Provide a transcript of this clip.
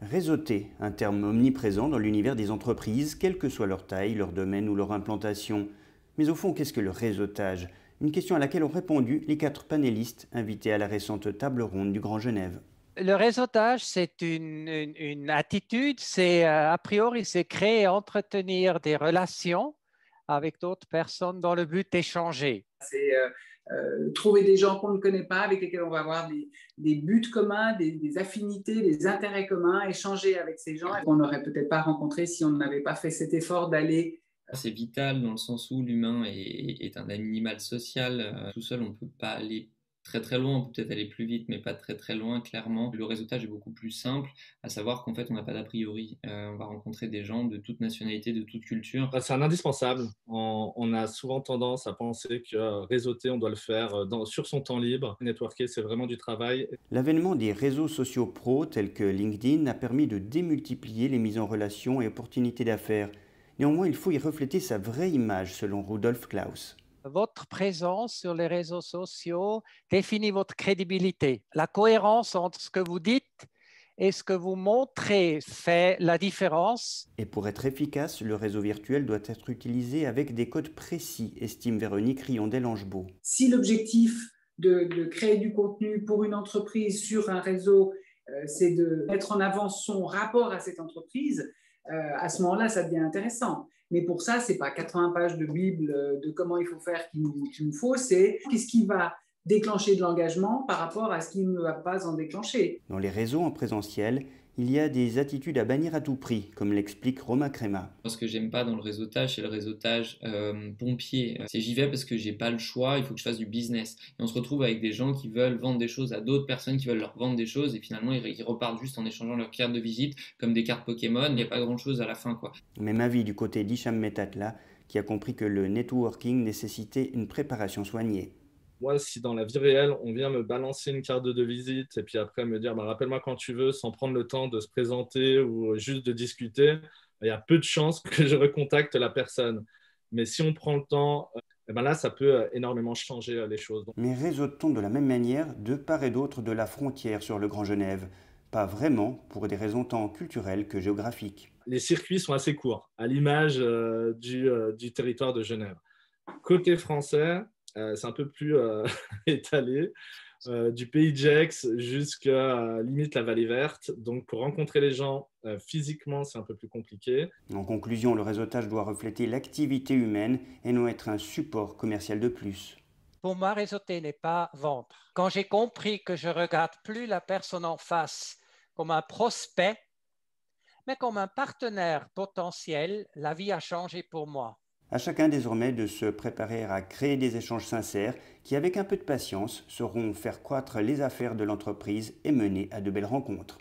Réseauter, un terme omniprésent dans l'univers des entreprises, quelle que soit leur taille, leur domaine ou leur implantation. Mais au fond, qu'est-ce que le réseautage? Une question à laquelle ont répondu les 4 panélistes invités à la récente table ronde du Grand Genève. Le réseautage, c'est une attitude, c'est a priori, c'est créer et entretenir des relations avec d'autres personnes dans le but d'échanger. C'est trouver des gens qu'on ne connaît pas, avec lesquels on va avoir des buts communs, des affinités, des intérêts communs, échanger avec ces gens qu'on n'aurait peut-être pas rencontrés si on n'avait pas fait cet effort d'aller. C'est vital dans le sens où l'humain est un animal social. Tout seul, on ne peut pas aller très très loin, on peut peut-être aller plus vite, mais pas très très loin, clairement. Le réseautage est beaucoup plus simple, à savoir qu'en fait, on n'a pas d'a priori. On va rencontrer des gens de toute nationalité, de toute culture. C'est un indispensable. On a souvent tendance à penser que réseauter, on doit le faire sur son temps libre. Networker, c'est vraiment du travail. L'avènement des réseaux sociaux pros tels que LinkedIn a permis de démultiplier les mises en relation et opportunités d'affaires. Néanmoins, il faut y refléter sa vraie image, selon Rudolf Klaus. Votre présence sur les réseaux sociaux définit votre crédibilité. La cohérence entre ce que vous dites et ce que vous montrez fait la différence. Et pour être efficace, le réseau virtuel doit être utilisé avec des codes précis, estime Véronique Riondel-Angebault. Si l'objectif de créer du contenu pour une entreprise sur un réseau, c'est de mettre en avant son rapport à cette entreprise, à ce moment-là, ça devient intéressant. Mais pour ça, ce n'est pas 80 pages de Bible de comment il faut faire qu'il nous faut, c'est qu'est-ce qui va déclencher de l'engagement par rapport à ce qui ne va pas en déclencher. Dans les réseaux en présentiel, il y a des attitudes à bannir à tout prix, comme l'explique Romain Créma. Ce que j'aime pas dans le réseautage, c'est le réseautage pompier. C'est j'y vais parce que j'ai pas le choix, il faut que je fasse du business. Et on se retrouve avec des gens qui veulent vendre des choses à d'autres personnes qui veulent leur vendre des choses et finalement ils repartent juste en échangeant leurs cartes de visite comme des cartes Pokémon. Il n'y a pas grand chose à la fin, quoi. Même avis du côté d'Hicham Metatla, qui a compris que le networking nécessitait une préparation soignée. Moi, si dans la vie réelle, on vient me balancer une carte de visite et puis après me dire rappelle-moi quand tu veux, sans prendre le temps de se présenter ou juste de discuter, il y a peu de chances que je recontacte la personne. Mais si on prend le temps, là, ça peut énormément changer les choses. Mais réseaute-t-on de la même manière de part et d'autre de la frontière sur le Grand Genève? Pas vraiment, pour des raisons tant culturelles que géographiques. Les circuits sont assez courts, à l'image du territoire de Genève. Côté français, c'est un peu plus étalé, du pays de Gex jusqu'à limite la Vallée Verte. Donc, pour rencontrer les gens physiquement, c'est un peu plus compliqué. En conclusion, le réseautage doit refléter l'activité humaine et non être un support commercial de plus. Pour moi, réseauter n'est pas vendre. Quand j'ai compris que je ne regarde plus la personne en face comme un prospect, mais comme un partenaire potentiel, la vie a changé pour moi. À chacun désormais de se préparer à créer des échanges sincères qui, avec un peu de patience, sauront faire croître les affaires de l'entreprise et mener à de belles rencontres.